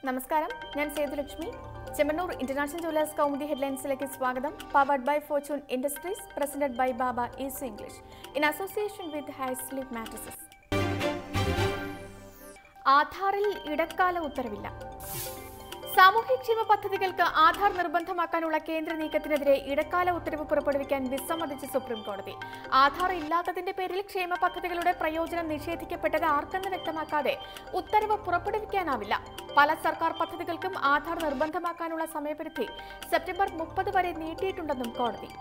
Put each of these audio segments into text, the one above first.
നമസ്കാരം, ഞാൻ Sethulakshmi. Chemmanur International Jewellers Kaumudi ഹെഡ്ലൈൻസിലേക്ക് സ്വാഗതം. Powered by Fortune Industries, presented by Baba Easy English in association with High Sleep mattresses. ആധാറിൽ ഇടക്കാല ഉത്തരവില്ല. സാമൂഹ്യക്ഷേമ പദ്ധതികൾക്ക് ആധാർ നിർബന്ധമാക്കാനുള്ള കേന്ദ്ര നീക്കത്തിനെതിരെ ഇടക്കാല ഉത്തരവ് പുറപ്പെടുവിക്കാൻ വിസമ്മതിച്ച് സുപ്രീംകോടതി. ആധാർ ഇല്ലാത്തതിന്റെ പേരിൽ ക്ഷേമ പദ്ധതികളുടെ പ്രയോജനം നിഷേധിക്കപ്പെട്ടത് ആർക്കെന്ന് വ്യക്തമാക്കാതെ ഉത്തരവ് പുറപ്പെടുവിക്കാനാവില്ല. പല സർക്കാർ പദ്ധതികൾക്കും ആധാർ നിർബന്ധമാക്കാനുള്ള സമയപരിധി സെപ്റ്റംബർ 30 വരെ നീട്ടിയിട്ടുണ്ടെന്നും കോടതി.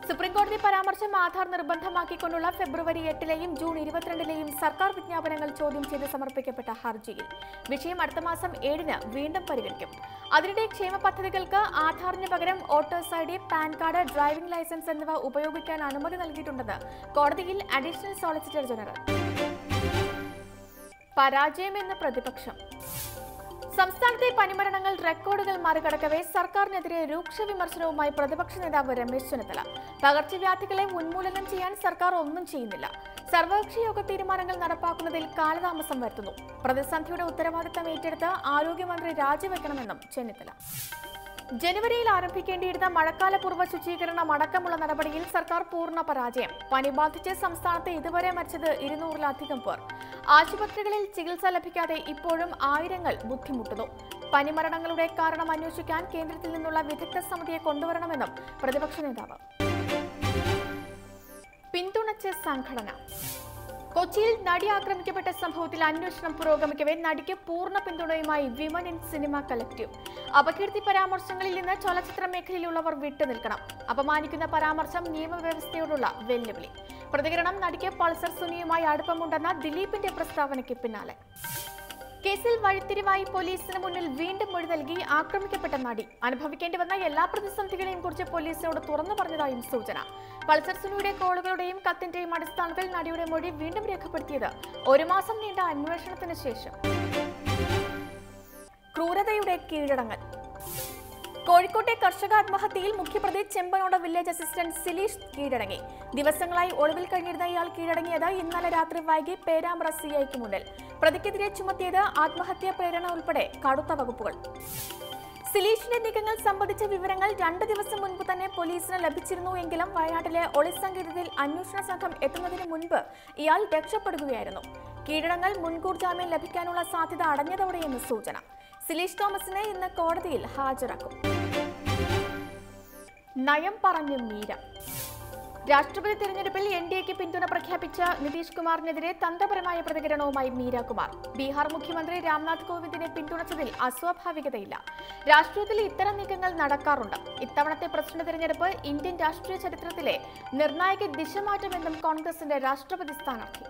സുപ്രീംകോടതി പരാമർശം ആധാർ നിർബന്ധമാക്കിക്കൊണ്ടുള്ള ഫെബ്രുവരി 8-ലെയും ജൂൺ 22-ലെയും സർക്കാർ വിജ്ഞാപനങ്ങൾ ചോദ്യം ചെയ്ത് സമർപ്പിക്കപ്പെട്ട ഹർജിയിൽ വിഷയം അടുത്ത മാസം 7-ന് വീണ്ടും പരിഗണിക്കും. അതിനിടെ ക്ഷേമ പദ്ധതികൾക്ക് ആധാറിന് പകരം voters ID, PAN card, driving licence എന്നിവ ഉപയോഗിക്കാൻ അനുമതി നൽകിയിട്ടുണ്ടെന്ന് കോടതിയിൽ അഡീഷണൽ സോളിസിറ്റർ ജനറൽ. പരാജയമെന്ന് പ്രതിപക്ഷം. സംസ്ഥാനത്തെ പനിമരണങ്ങൾ റെക്കോർഡുകൾ മറികടക്കവേ സർക്കാരിനെതിരെ രൂക്ഷ വിമർശനവുമായി പ്രതിപക്ഷ നേതാവ് രമേശ് ചെന്നിത്തല. പകർച്ചവ്യാധികളെ ഉന്മൂലനം ചെയ്യാൻ സർക്കാർ ഒന്നും ചെയ്യുന്നില്ല. സർവകക്ഷി യോഗ തീരുമാനങ്ങൾ നടപ്പാക്കുന്നതിൽ കാലതാമസം വരുത്തുന്നു. പ്രതിസന്ധിയുടെ ഉത്തരവാദിത്തം ഏറ്റെടുത്ത് ആരോഗ്യമന്ത്രി രാജിവെക്കണമെന്നും ചെന്നിത്തല. ജനുവരിയിൽ ആരംഭിക്കേണ്ടിയിരുന്ന മഴക്കാലപൂർവ്വ ശുചീകരണം അടക്കമുള്ള നടപടിയിൽ സർക്കാർ പൂർണ്ണ പരാജയം. പനി ബാധിച്ച് സംസ്ഥാനത്ത് ഇതുവരെ മരിച്ചത് 200-ലധികം പേർ. ആശുപത്രികളിൽ ചികിത്സ ലഭിക്കാതെ ഇപ്പോഴും ആയിരങ്ങൾ ബുദ്ധിമുട്ടുന്നു. പനിമരണങ്ങളുടെ കാരണം അന്വേഷിക്കാൻ കേന്ദ്രത്തിൽ നിന്നുള്ള വിദഗ്ധ സമിതിയെ കൊണ്ടുവരണമെന്നും പ്രതിപക്ഷ നേതാവ്. പിന്തുണച്ച് സംഘടന. കൊച്ചിയിൽ നടി ആക്രമിക്കപ്പെട്ട സംഭവത്തിൽ അന്വേഷണം പുരോഗമിക്കവേ നടിക്ക് പൂർണ്ണ പിന്തുണയുമായി വിമൻ ഇൻ സിനിമ കളക്റ്റീവ്. അപകീർത്തി പരാമർശങ്ങളിൽ നിന്ന് ചലച്ചിത്ര മേഖലയിലുള്ളവർ വിട്ടുനിൽക്കണം. അപമാനിക്കുന്ന പരാമർശം നിയമവ്യവസ്ഥയോടുള്ള വെല്ലുവിളി. പ്രതികരണം: നടിക്ക് പൾസർ സുനിയുമായി അടുപ്പമുണ്ടെന്ന ദിലീപിന്റെ പ്രസ്താവനയ്ക്ക് പിന്നാലെ. കേസിൽ വഴിത്തിരിവായി പോലീസിന് മുന്നിൽ വീണ്ടും മൊഴി നൽകി ആക്രമിക്കപ്പെട്ട നടി. അനുഭവിക്കേണ്ടി വന്ന എല്ലാ പ്രതിസന്ധികളെയും കുറിച്ച് പോലീസിനോട് തുറന്നു പറഞ്ഞതായും സൂചന. പൾസർ സുനിയുടെ കോളുകളുടെയും കത്തിന്റെയും അടിസ്ഥാനത്തിൽ നടിയുടെ മൊഴി വീണ്ടും രേഖപ്പെടുത്തിയത് 1 മാസം നീണ്ട അന്വേഷണത്തിന് ശേഷം. ക്രൂരതയുടെ കീഴടങ്ങൽ. കോഴിക്കോട്ടെ കർഷക ആത്മഹത്യയിൽ മുഖ്യപ്രതി ചെമ്പനോട് വില്ലേജ് അസിസ്റ്റന്റ് സിലീഷ് കീഴടങ്ങി. ദിവസങ്ങളായി ഒളിവിൽ കഴിഞ്ഞിരുന്ന ഇയാൾ കീഴടങ്ങിയത് ഇന്നലെ രാത്രി വൈകി പേരാമ്പ്ര CIക്ക് മുന്നിൽ. പ്രതിക്കെതിരെ ചുമത്തിയത് ആത്മഹത്യാ പ്രേരണ ഉൾപ്പെടെ കടുത്ത വകുപ്പുകൾ. സിലീഷിന്റെ നീക്കങ്ങൾ സംബന്ധിച്ച വിവരങ്ങൾ 2 ദിവസം മുൻപ് തന്നെ പോലീസിന് ലഭിച്ചിരുന്നു എങ്കിലും വയനാട്ടിലെ ഒളിസങ്കേതത്തിൽ അന്വേഷണ സംഘം എത്തുന്നതിന് മുൻപ് ഇയാൾ രക്ഷപ്പെടുകയായിരുന്നു. കീഴടങ്ങൽ മുൻകൂർ ജാമ്യം ലഭിക്കാനുള്ള സാധ്യത അടഞ്ഞതോടെയെന്ന് സൂചന. സിലീഷ് തോമസിനെ ഇന്ന് കോടതിയിൽ ഹാജരാക്കും. നയം പറഞ്ഞു മീര. രാഷ്ട്രപതി തെരഞ്ഞെടുപ്പിൽ NDAക്ക് പിന്തുണ പ്രഖ്യാപിച്ച നിതീഷ് കുമാറിനെതിരെ തന്ത്രപരമായ പ്രതികരണവുമായി മീര കുമാർ. ബീഹാർ മുഖ്യമന്ത്രി രാംനാഥ് കോവിന്ദിനെ പിന്തുണച്ചതിൽ അസ്വാഭാവികതയില്ല. രാഷ്ട്രീയത്തിൽ ഇത്തരം നീക്കങ്ങൾ നടക്കാറുണ്ട്. ഇത്തവണത്തെ പ്രസിഡന്റ് തെരഞ്ഞെടുപ്പ് ഇന്ത്യൻ രാഷ്ട്രീയ ചരിത്രത്തിലെ നിർണായക ദിശമാറ്റമെന്നും കോൺഗ്രസിന്റെ രാഷ്ട്രപതി സ്ഥാനാർത്ഥി.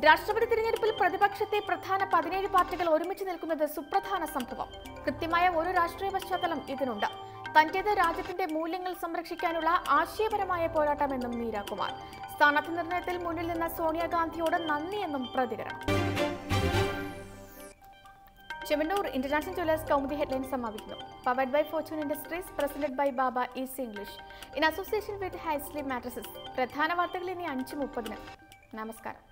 രാഷ്ട്രപതി തിരഞ്ഞെടുപ്പിൽ പ്രതിപക്ഷത്തെ പ്രധാന 17 പാർട്ടികൾ ഒരുമിച്ച് നിൽക്കുന്നത് സുപ്രധാന സംഭവം. കൃത്യമായ ഒരു രാഷ്ട്രീയ പശ്ചാത്തലം ഇതിനുണ്ട്. തന്റേത് രാജ്യത്തിന്റെ മൂല്യങ്ങൾ സംരക്ഷിക്കാനുള്ള ആശയപരമായ പോരാട്ടമെന്നും മീര കുമാർ. സ്ഥാനാർത്ഥി നിർണയത്തിൽ മുന്നിൽ നിന്ന സോണിയാഗാന്ധിയോട് നന്ദിയെന്നും പ്രതികരണം. Chemmanur International Jewellers Kaumudi headlines സമാപിക്കുന്നു. Powered by Fortune Industries, presented by Baba Easy English in association with High Sleep mattresses. പ്രധാന വാർത്തകൾ ഇനി 5:30. നമസ്കാരം.